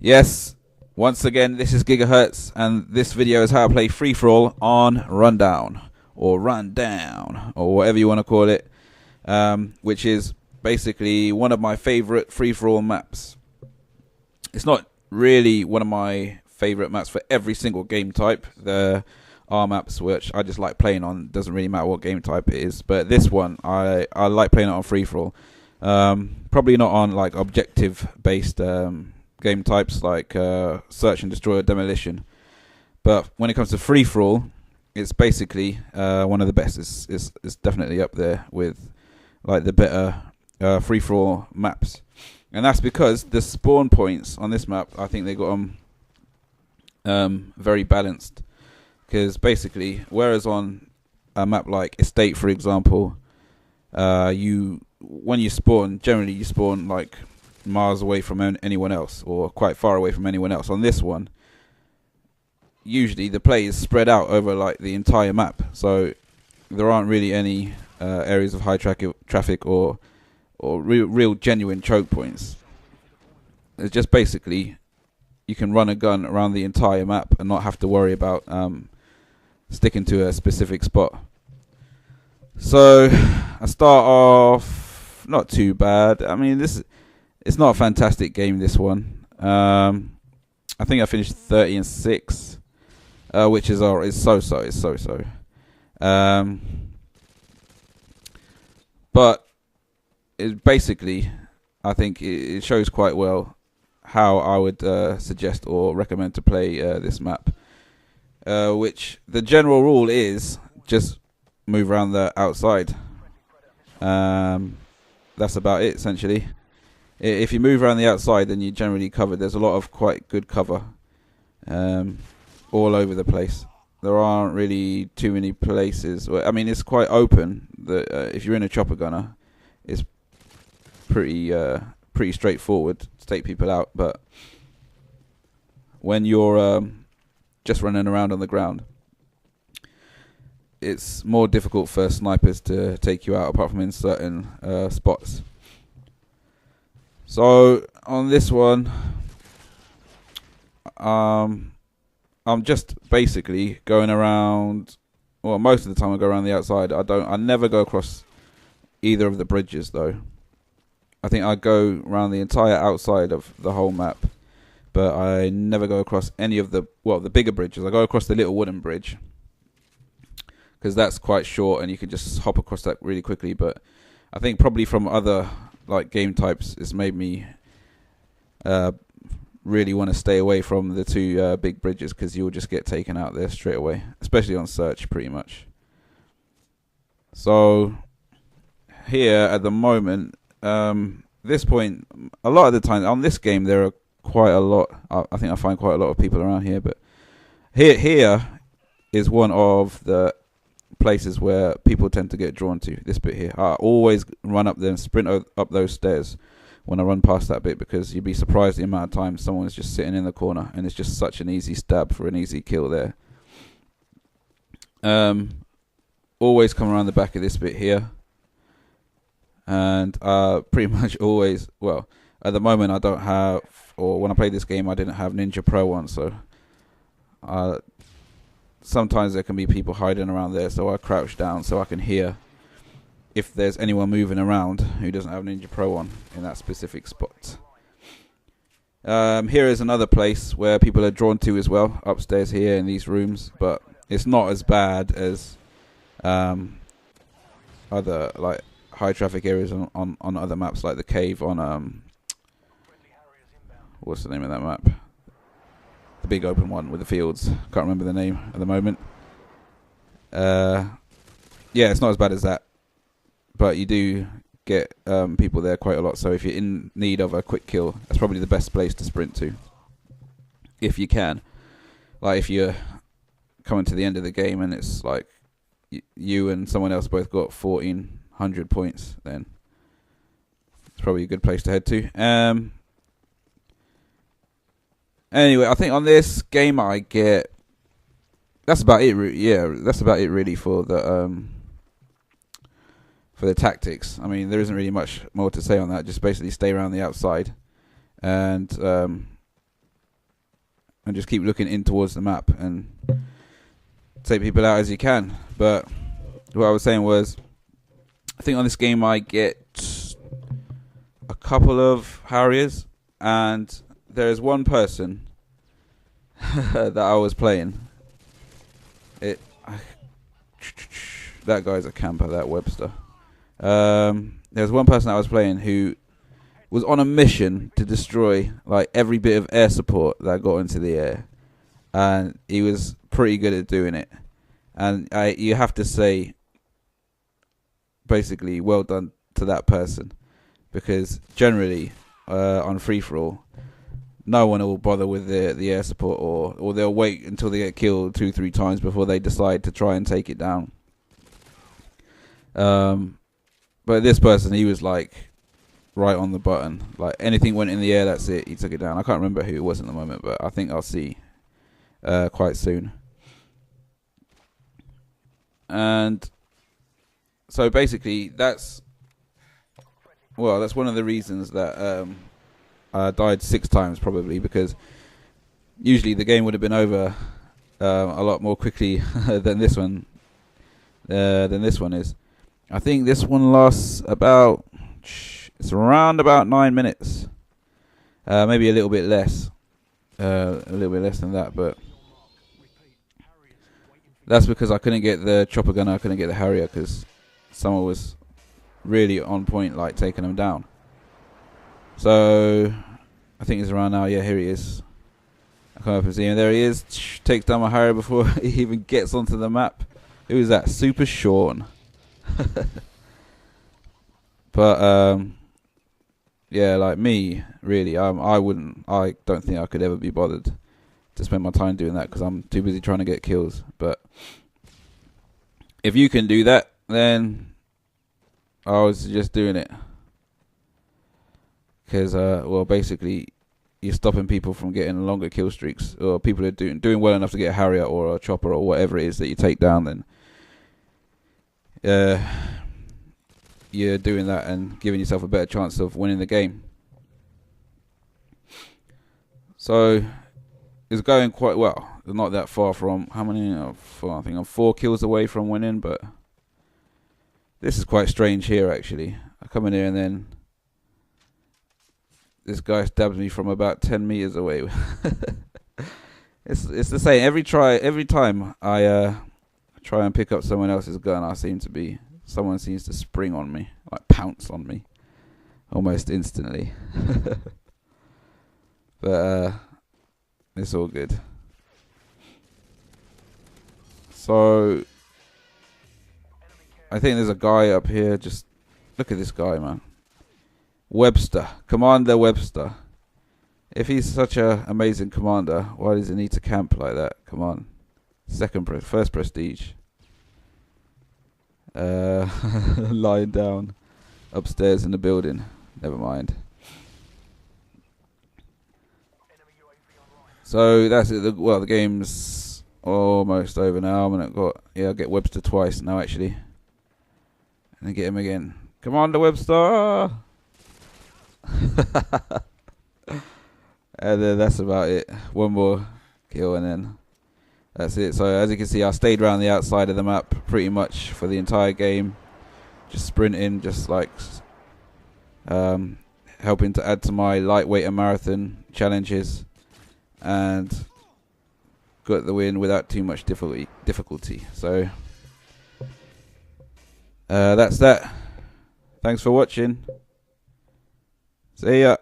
Yes, once again, this is Gigahertz, and this video is how to play free for all on Rundown, or Rundown, or whatever you want to call it, which is basically one of my favorite free for all maps. It's not really one of my favorite maps for every single game type. There are maps which I just like playing on. Doesn't really matter what game type it is, but this one I like playing it on free for all. Probably not on like objective based game types like search and destroy or demolition, but when it comes to free for all, it's basically one of the best. It's definitely up there with like the better free for all maps, and that's because the spawn points on this map, I think they got them very balanced. Because basically, whereas on a map like Estate, for example, when you spawn, generally you spawn like miles away from anyone else, or quite far away from anyone else. On this one, usually the play is spread out over like the entire map, so there aren't really any areas of high traffic or real genuine choke points. It's just basically you can run a gun around the entire map and not have to worry about sticking to a specific spot. So I start off not too bad. I mean, it's not a fantastic game, this one. I think I finished 30-6, which is so-so. It's so-so. But it basically, I think it shows quite well how I would suggest or recommend to play this map. Which the general rule is just move around the outside. That's about it, essentially. If you move around the outside, then you're generally covered. There's a lot of quite good cover all over the place. There aren't really too many places. I mean, it's quite open. If you're in a chopper gunner, it's pretty straightforward to take people out. But when you're just running around on the ground, it's more difficult for snipers to take you out, apart from in certain spots. So on this one, I'm just basically going around. Well, most of the time I go around the outside. I never go across either of the bridges, though. I think I go around the entire outside of the whole map, but I never go across any of the bigger bridges. I go across the little wooden bridge because that's quite short and you can just hop across that really quickly. But I think probably from other like game types, it's made me really want to stay away from the two big bridges, because you'll just get taken out there straight away, especially on search, pretty much. So here at the moment, this point, a lot of the time on this game, there are quite a lot. I think I find quite a lot of people around here, but here is one of the places where people tend to get drawn to. This bit here, I always run up there and sprint up those stairs when I run past that bit, because you'd be surprised the amount of time someone's just sitting in the corner, and it's just such an easy stab for an easy kill there. Always come around the back of this bit here, and pretty much always, well, at the moment I don't have, or when I played this game I didn't have Ninja Pro on, so sometimes there can be people hiding around there, so I crouch down so I can hear if there's anyone moving around who doesn't have Ninja Pro on in that specific spot. Here is another place where people are drawn to as well, upstairs here in these rooms, but it's not as bad as other like high traffic areas on other maps, like the cave on what's the name of that map? The big open one with the fields. Can't remember the name at the moment. Yeah, it's not as bad as that, but you do get people there quite a lot. So if you're in need of a quick kill, that's probably the best place to sprint to, if you can. Like if you're coming to the end of the game and it's like you and someone else both got 1,400 points, then it's probably a good place to head to. Anyway, I think on this game I get. That's about it. That's about it really for the tactics. I mean, there isn't really much more to say on that. Just basically stay around the outside, and and just keep looking in towards the map and take people out as you can. But what I was saying was, I think on this game I get a couple of Harriers, and there is one person that I was playing. That guy's a camper, that Webster. There's one person I was playing who was on a mission to destroy like every bit of air support that got into the air, and he was pretty good at doing it. And you have to say, basically, well done to that person, because generally on free for all, no one will bother with the air support, or they'll wait until they get killed 2-3 times before they decide to try and take it down. But this person, he was like right on the button. Like anything went in the air, that's it. He took it down. I can't remember who it was in the moment, but I think I'll see quite soon. And so basically, that's one of the reasons that I died 6 times probably, because usually the game would have been over a lot more quickly than this one. Is. I think this one lasts it's around about 9 minutes, maybe a little bit less than that, but that's because I couldn't get the chopper gunner, I couldn't get the Harrier, because someone was really on point, like taking them down. So I think it's around now. Yeah, here he is. I come up and see him. There he is. Takes down my Harrier before he even gets onto the map. Who is that? Super Sean. But yeah, like me, really, I don't think I could ever be bothered to spend my time doing that, because I'm too busy trying to get kills. But if you can do that, then I was just doing it, because basically you're stopping people from getting longer kill streaks, or people are doing well enough to get a Harrier or a chopper or whatever it is that you take down. Then you're doing that and giving yourself a better chance of winning the game. So it's going quite well. It's not that far from how many? I think I'm 4 kills away from winning, but this is quite strange here actually. I come in here and then this guy stabs me from about 10 meters away. It's the same every time I try and pick up someone else's gun. Someone seems to spring on me, like pounce on me, almost instantly. But it's all good. So I think there's a guy up here. Just look at this guy, man. Webster, Commander Webster. If he's such an amazing commander, why does he need to camp like that? Come on. First prestige. Lying down upstairs in the building. Never mind. So that's it. The game's almost over now. I'll get Webster twice now actually, and then get him again. Commander Webster. And then that's about it. One more kill and then that's it. So as you can see, I stayed around the outside of the map pretty much for the entire game, just sprinting, just like helping to add to my lightweight and marathon challenges, and got the win without too much difficulty. So that's that. Thanks for watching. See ya.